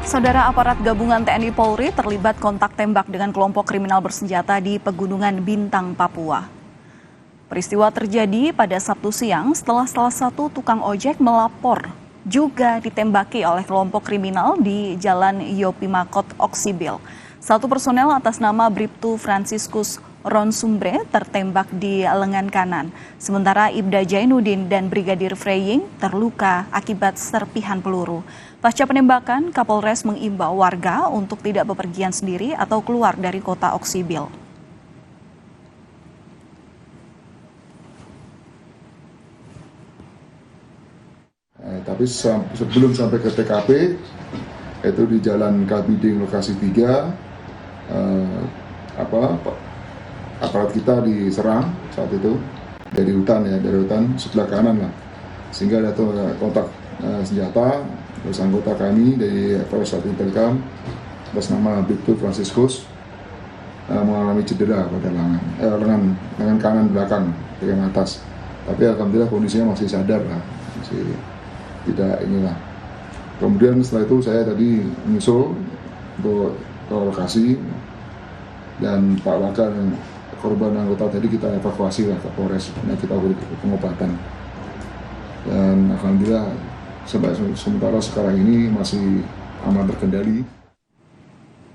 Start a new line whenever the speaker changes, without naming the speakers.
Saudara, aparat gabungan TNI Polri terlibat kontak tembak dengan kelompok kriminal bersenjata di Pegunungan Bintang, Papua. Peristiwa terjadi pada Sabtu siang setelah salah satu tukang ojek melapor juga ditembaki oleh kelompok kriminal di Jalan Yopimakot, Oksibil. Satu personel atas nama Bribtu Franciscus Ronsumbre tertembak di lengan kanan. Sementara Ibda Jainuddin dan Brigadir Freying terluka akibat serpihan peluru. Pasca penembakan, Kapolres mengimbau warga untuk tidak bepergian sendiri atau keluar dari kota Oksibil.
Tapi sebelum sampai ke TKP, itu di Jalan Kalbiding lokasi 3, aparat kita diserang saat itu dari hutan sebelah kanan lah, sehingga ada kontak senjata. Terus anggota kami dari Polres Intelkam atas nama Bribtu Franciscus mengalami cedera pada lengan kanan belakang bagian atas. Tapi alhamdulillah kondisinya masih sadar lah, masih tidak inilah. Kemudian setelah itu saya tadi menyusul untuk ke lokasi, dan Pak Wakil dan korban anggota tadi kita evakuasi lah ke Polres, kita beri pengobatan. Dan alhamdulillah sementara sekarang ini masih aman terkendali.